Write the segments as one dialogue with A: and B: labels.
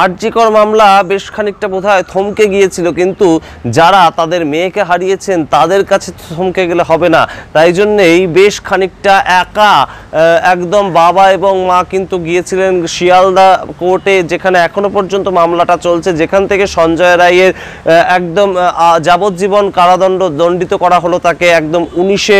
A: আরজিকর মামলা বেশ খানিকটা বোধহয় থমকে গিয়েছিল, কিন্তু যারা তাদের মেয়েকে হারিয়েছেন তাদের কাছে থমকে গেলে হবে না। তাই জন্যেই বেশ খানিকটা একা একদম বাবা এবং মা কিন্তু গিয়েছিলেন শিয়ালদা কোর্টে, যেখানে এখনো পর্যন্ত মামলাটা চলছে, যেখান থেকে সঞ্জয় রায়ের একদম যাবজ্জীবন দণ্ডিত করা হলো তাকে। একদম 19শে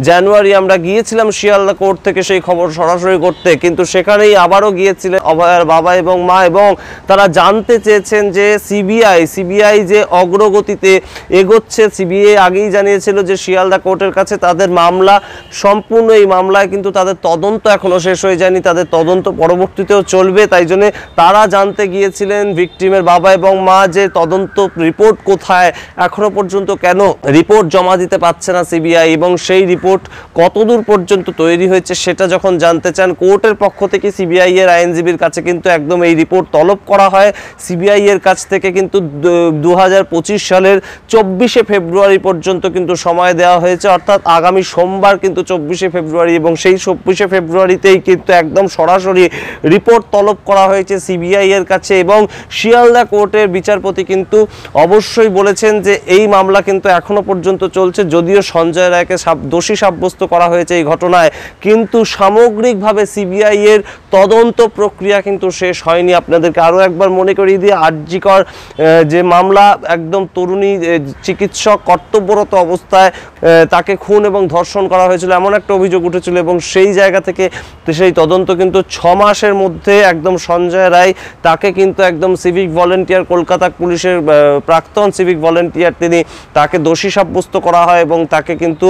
A: জানুয়ারি আমরা গিয়েছিলাম শিয়ালদা কোর্ট থেকে সেই খবর সরাসরি করতে, কিন্তু সেখানেই আবারও গিয়েছিলেন অভয়ার বাবা এবং মা, এবং তারা জানতে চেয়েছেন যে সিবিআই যে অগ্রগতিতে এগোচ্ছে। সিবিআই আগেই জানিয়েছিল যে শিয়ালদা কোর্টের কাছে তাদের মামলা সম্পূর্ণ, এই মামলায় কিন্তু তাদের তদন্ত এখনো শেষ হয়ে যায়নি, তাদের তদন্ত পরবর্তীতেও চলবে। তাই জন্য তারা জানতে গিয়েছিলেন ভিকটিমের বাবা এবং মা যে তদন্ত রিপোর্ট কোথায়, এখনো পর্যন্ত কেন রিপোর্ট জমা দিতে পারছে না সিবিআই, এবং সেই রিপোর্ট কতদূর পর্যন্ত তৈরি হয়েছে সেটা যখন জানতে চান কোর্টের পক্ষ থেকে সিবিআই এর আইনজীবীর কাছে কিন্তু একদম এই রিপোর্ট তলব করা হয়। সিবিআই এর কাছ থেকে কিন্তু 2025 সালের 24শে ফেব্রুয়ারি পর্যন্ত কিন্তু সময় দেওয়া হয়েছে, অর্থাৎ আগামী সোমবার কিন্তু 24শে ফেব্রুয়ারি, এবং সেই 24শে ফেব্রুয়ারিতেই কিন্তু একদম সরাসরি রিপোর্ট তলব করা হয়েছে সিবিআই এর কাছে। এবং শিয়ালদা কোর্টের বিচারপতি কিন্তু অবশ্যই বলেছেন যে এই মামলা কিন্তু এখনো পর্যন্ত চলছে, যদিও সঞ্জয় রায়কে দোষী সাব্যস্ত করা হয়েছে এই ঘটনায়, কিন্তু সামগ্রিকভাবে সিবিআই এর তদন্ত প্রক্রিয়া কিন্তু শেষ হয়নি। আপনাদেরকে আরও একবার মনে করিয়ে দিয়ে, আরজিকর যে মামলা, একদম তরুণী চিকিৎসক কর্তব্যরত অবস্থায় তাকে খুন এবং ধর্ষণ করা হয়েছিল এমন একটা অভিযোগ উঠেছিল, এবং সেই জায়গা থেকে সেই তদন্ত কিন্তু 6 মাসের মধ্যে একদম সঞ্জয় রায় তাকে কিন্তু একদম সিভিক ভলেন্টিয়ার, কলকাতা পুলিশের প্রাক্তন সিভিক ভলেন্টিয়ার, তিনি তাকে দোষী সাব্যস্ত করা হয় এবং তাকে কিন্তু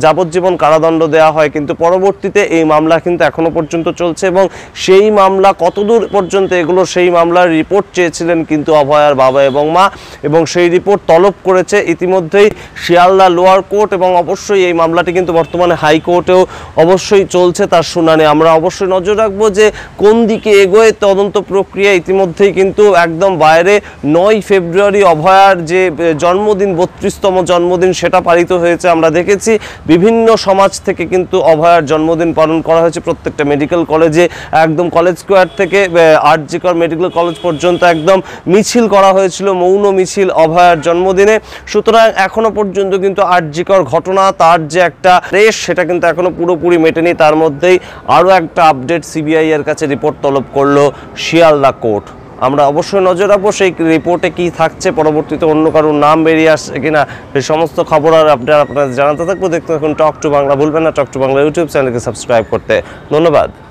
A: যাবজ্জীবন কারাদণ্ড দেওয়া হয়। কিন্তু পরবর্তীতে এই মামলা কিন্তু এখনো পর্যন্ত চলছে, এবং সেই মামলা কতদূর পর্যন্ত এগুলো সেই মামলার রিপোর্ট চেয়েছিলেন কিন্তু অভয়ার বাবা এবং মা, এবং সেই রিপোর্ট তলব করেছে ইতিমধ্যেই শিয়ালদা লোয়ার কোর্ট, এবং অবশ্যই এই মামলাটি কিন্তু বর্তমানে হাইকোর্টেও অবশ্যই চলছে তার শুনানি। আমরা অবশ্যই নজর রাখবো যে কোন দিকে এগোয় তদন্ত প্রক্রিয়া। ইতিমধ্যেই কিন্তু একদম বাইরে 9 ফেব্রুয়ারি অভয়ার যে জন্মদিন, 32তম জন্মদিন, সেটা পালিত হয়েছে। আমরা দেখেছি বিভিন্ন সমাজ থেকে কিন্তু অভয়ার জন্মদিন পালন করা হয়েছে প্রত্যেকটা মেডিকেল কলেজে, একদম কলেজ স্কোয়ার থেকে আরজিকর মেডিকেল কলেজ পর্যন্ত একদম মিছিল করা হয়েছিল, মৌন মিছিল অভয়ার জন্মদিনে। সুতরাং এখনো পর্যন্ত কিন্তু আরজিকর ঘটনা, তার যে একটা রেশ, সেটা কিন্তু এখনো পুরোপুরি মেটেনি। তার মধ্যেই আরও একটা আপডেট, সিবিআই এর কাছে রিপোর্ট তলব করলো শিয়ালদা কোর্ট। আমরা অবশ্যই নজর রাখবো সেই রিপোর্টে কি থাকছে, পরবর্তীতে অন্য কারোর নাম বেরিয়ে আসছে কিনা, সেই সমস্ত খবর আর আপডেট আপনাদের জানাতে থাকবো। দেখতে থাকুন টক টু বাংলা। ভুলবেন না টক টু বাংলা ইউটিউব চ্যানেলকে সাবস্ক্রাইব করতে। ধন্যবাদ।